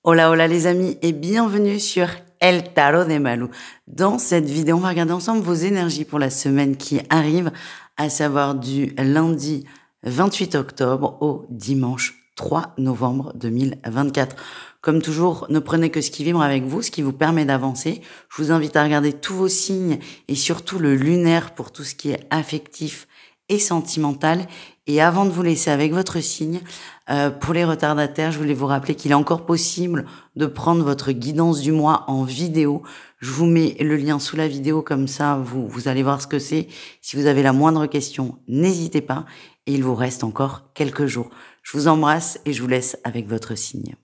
Hola, hola les amis et bienvenue sur El Tarot de Malou. Dans cette vidéo, on va regarder ensemble vos énergies pour la semaine qui arrive, à savoir du lundi 28 octobre au dimanche 3 novembre 2024. Comme toujours, ne prenez que ce qui vibre avec vous, ce qui vous permet d'avancer. Je vous invite à regarder tous vos signes et surtout le lunaire pour tout ce qui est affectif et sentimental. Et avant de vous laisser avec votre signe, pour les retardataires, je voulais vous rappeler qu'il est encore possible de prendre votre guidance du mois en vidéo. Je vous mets le lien sous la vidéo, comme ça vous allez voir ce que c'est. Si vous avez la moindre question, n'hésitez pas. Et il vous reste encore quelques jours. Je vous embrasse et je vous laisse avec votre signe.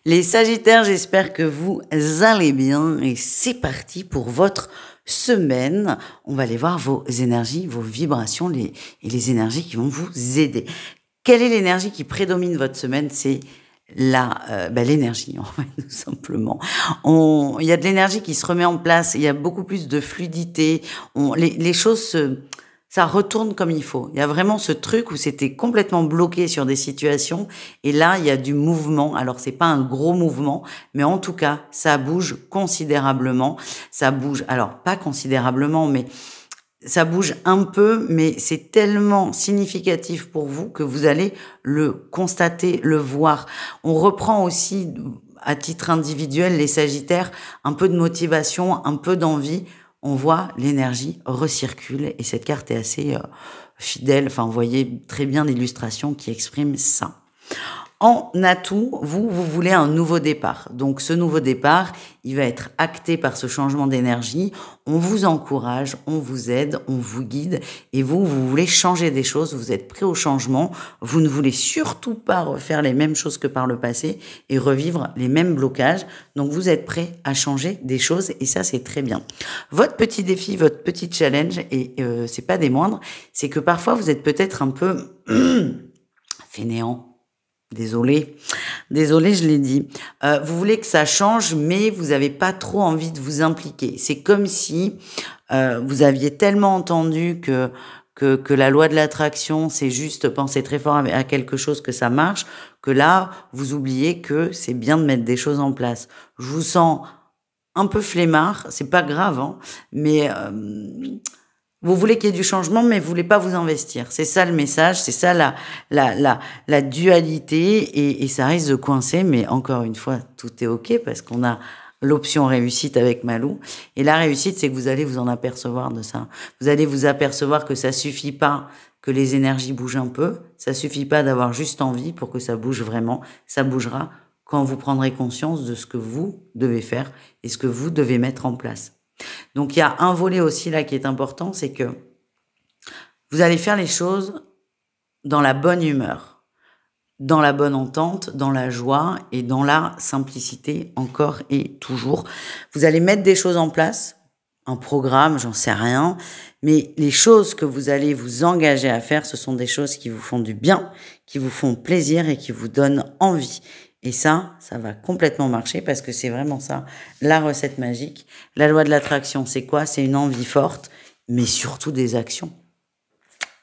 Les Sagittaires, j'espère que vous allez bien et c'est parti pour votre semaine. On va aller voir vos énergies, vos vibrations et les énergies qui vont vous aider. Quelle est l'énergie qui prédomine votre semaine? C'est l'énergie, en fait, tout simplement. Il y a de l'énergie qui se remet en place, il y a beaucoup plus de fluidité, les choses ça retourne comme il faut. Il y a vraiment ce truc où c'était complètement bloqué sur des situations et là, il y a du mouvement. Alors, c'est pas un gros mouvement, mais en tout cas, ça bouge considérablement. Ça bouge, alors pas considérablement, mais ça bouge un peu, mais c'est tellement significatif pour vous que vous allez le constater, le voir. On reprend aussi, à titre individuel, les Sagittaires, un peu de motivation, un peu d'envie. On voit l'énergie recircule et cette carte est assez fidèle. Enfin, vous voyez très bien l'illustration qui exprime ça. En atout, vous voulez un nouveau départ. Donc, ce nouveau départ, il va être acté par ce changement d'énergie. On vous encourage, on vous aide, on vous guide. Et vous voulez changer des choses, vous êtes prêt au changement. Vous ne voulez surtout pas refaire les mêmes choses que par le passé et revivre les mêmes blocages. Donc, vous êtes prêt à changer des choses et ça, c'est très bien. Votre petit défi, votre petit challenge, et c'est pas des moindres, c'est que parfois, vous êtes peut-être un peu fainéant. Désolée, je l'ai dit. Vous voulez que ça change, mais vous n'avez pas trop envie de vous impliquer. C'est comme si vous aviez tellement entendu que la loi de l'attraction, c'est juste penser très fort à quelque chose que ça marche, que là, vous oubliez que c'est bien de mettre des choses en place. Je vous sens un peu flemmard, c'est pas grave, hein, mais vous voulez qu'il y ait du changement, mais vous voulez pas vous investir. C'est ça le message, c'est ça la dualité, et ça risque de coincer, mais encore une fois, tout est ok parce qu'on a l'option réussite avec Malou. Et la réussite, c'est que vous allez vous en apercevoir de ça. Vous allez vous apercevoir que ça suffit pas que les énergies bougent un peu, ça suffit pas d'avoir juste envie pour que ça bouge vraiment. Ça bougera quand vous prendrez conscience de ce que vous devez faire et ce que vous devez mettre en place. Donc, il y a un volet aussi là qui est important, c'est que vous allez faire les choses dans la bonne humeur, dans la bonne entente, dans la joie et dans la simplicité encore et toujours. Vous allez mettre des choses en place, un programme, j'en sais rien, mais les choses que vous allez vous engager à faire, ce sont des choses qui vous font du bien, qui vous font plaisir et qui vous donnent envie. Et ça va complètement marcher parce que c'est vraiment ça, la recette magique. La loi de l'attraction, c'est quoi? C'est une envie forte, mais surtout des actions.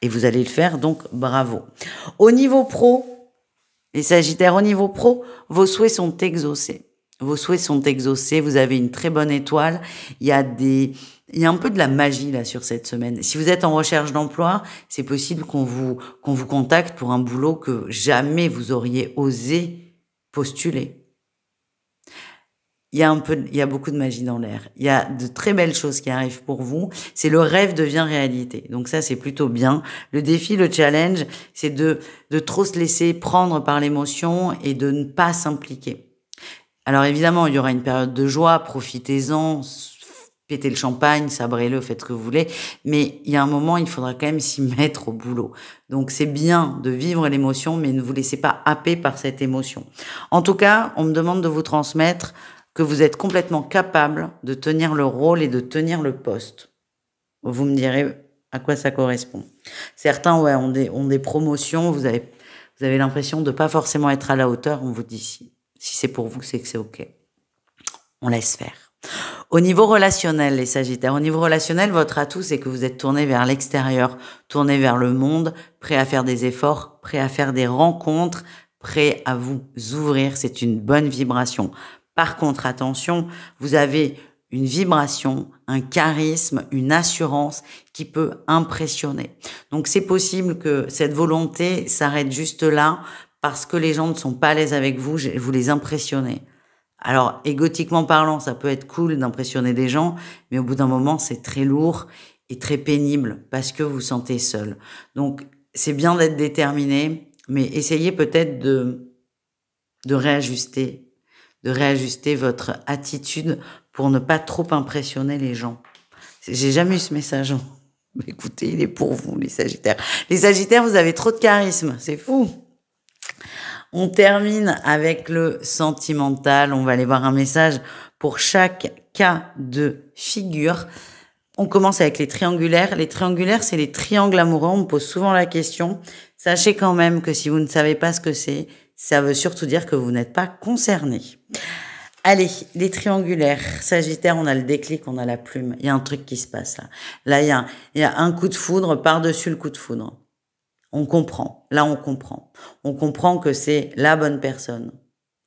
Et vous allez le faire, donc bravo. Au niveau pro, les Sagittaires, au niveau pro, vos souhaits sont exaucés. Vos souhaits sont exaucés, vous avez une très bonne étoile. Il y a un peu de la magie là sur cette semaine. Si vous êtes en recherche d'emploi, c'est possible qu'on vous contacte pour un boulot que jamais vous auriez osé postuler. Il y a beaucoup de magie dans l'air. Il y a de très belles choses qui arrivent pour vous. C'est le rêve devient réalité. Donc ça, c'est plutôt bien. Le défi, le challenge, c'est de trop se laisser prendre par l'émotion et de ne pas s'impliquer. Alors évidemment, il y aura une période de joie, profitez-en, pétez le champagne, sabrez-le, faites ce que vous voulez, mais il y a un moment, il faudra quand même s'y mettre au boulot. Donc c'est bien de vivre l'émotion, mais ne vous laissez pas happer par cette émotion. En tout cas, on me demande de vous transmettre que vous êtes complètement capable de tenir le rôle et de tenir le poste. Vous me direz à quoi ça correspond. Certains ont des promotions, vous avez l'impression de pas forcément être à la hauteur, on vous dit si c'est pour vous, c'est que c'est ok. On laisse faire. Au niveau relationnel, les Sagittaires, au niveau relationnel, votre atout, c'est que vous êtes tourné vers l'extérieur, tourné vers le monde, prêt à faire des efforts, prêt à faire des rencontres, prêt à vous ouvrir. C'est une bonne vibration. Par contre, attention, vous avez une vibration, un charisme, une assurance qui peut impressionner. Donc, c'est possible que cette volonté s'arrête juste là parce que les gens ne sont pas à l'aise avec vous, vous les impressionnez. Alors, égotiquement parlant, ça peut être cool d'impressionner des gens, mais au bout d'un moment, c'est très lourd et très pénible parce que vous vous sentez seul. Donc, c'est bien d'être déterminé, mais essayez peut-être de réajuster votre attitude pour ne pas trop impressionner les gens. J'ai jamais eu ce message. Écoutez, il est pour vous, les Sagittaires. Les Sagittaires, vous avez trop de charisme, c'est fou. On termine avec le sentimental. On va aller voir un message pour chaque cas de figure. On commence avec les triangulaires. Les triangulaires, c'est les triangles amoureux. On me pose souvent la question. Sachez quand même que si vous ne savez pas ce que c'est, ça veut surtout dire que vous n'êtes pas concerné. Allez, les triangulaires. Sagittaire, on a le déclic, on a la plume. Il y a un truc qui se passe là. Là, il y a un coup de foudre par-dessus le coup de foudre. On comprend. Là, on comprend. On comprend que c'est la bonne personne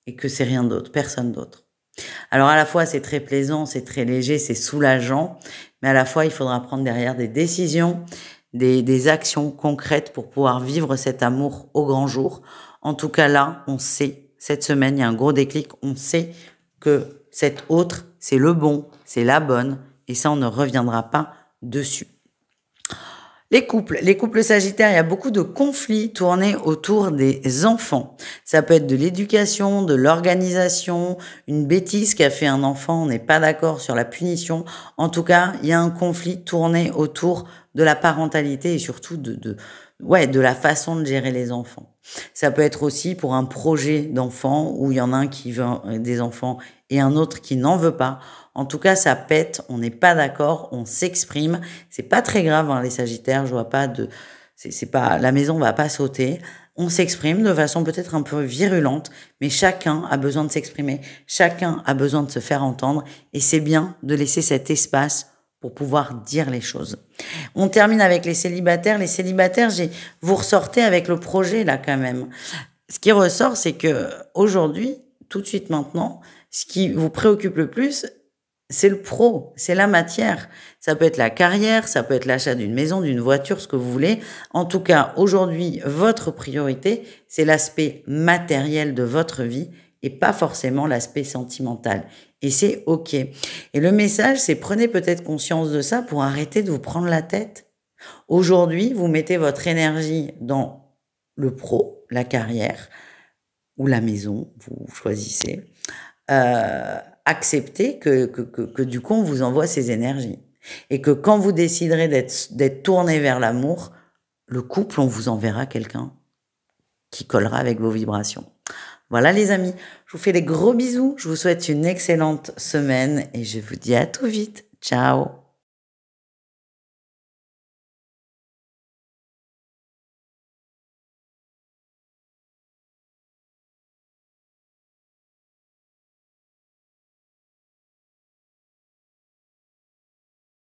et que c'est rien d'autre, personne d'autre. Alors, à la fois, c'est très plaisant, c'est très léger, c'est soulageant, mais à la fois, il faudra prendre derrière des décisions, des actions concrètes pour pouvoir vivre cet amour au grand jour. En tout cas, là, on sait, cette semaine, il y a un gros déclic, on sait que cet autre, c'est le bon, c'est la bonne, et ça, on ne reviendra pas dessus. Les couples sagittaires, il y a beaucoup de conflits tournés autour des enfants. Ça peut être de l'éducation, de l'organisation, une bêtise qu'a fait un enfant, on n'est pas d'accord sur la punition. En tout cas, il y a un conflit tourné autour de la parentalité et surtout de la façon de gérer les enfants. Ça peut être aussi pour un projet d'enfant où il y en a un qui veut des enfants et un autre qui n'en veut pas. En tout cas, ça pète, on n'est pas d'accord, on s'exprime. C'est pas très grave, hein, les Sagittaires, je vois pas c'est pas, la maison va pas sauter. On s'exprime de façon peut-être un peu virulente, mais chacun a besoin de s'exprimer. Chacun a besoin de se faire entendre et c'est bien de laisser cet espace pour pouvoir dire les choses. On termine avec les célibataires. Les célibataires, vous ressortez avec le projet là quand même. Ce qui ressort, c'est que aujourd'hui, tout de suite maintenant, ce qui vous préoccupe le plus, c'est le pro, c'est la matière. Ça peut être la carrière, ça peut être l'achat d'une maison, d'une voiture, ce que vous voulez. En tout cas, aujourd'hui, votre priorité, c'est l'aspect matériel de votre vie et pas forcément l'aspect sentimental. Et c'est OK. Et le message, c'est prenez peut-être conscience de ça pour arrêter de vous prendre la tête. Aujourd'hui, vous mettez votre énergie dans le pro, la carrière ou la maison, vous choisissez. Acceptez que du coup, on vous envoie ces énergies. Et que quand vous déciderez d'être tourné vers l'amour, le couple, on vous enverra quelqu'un qui collera avec vos vibrations. Voilà les amis, je vous fais des gros bisous, je vous souhaite une excellente semaine et je vous dis à tout vite. Ciao!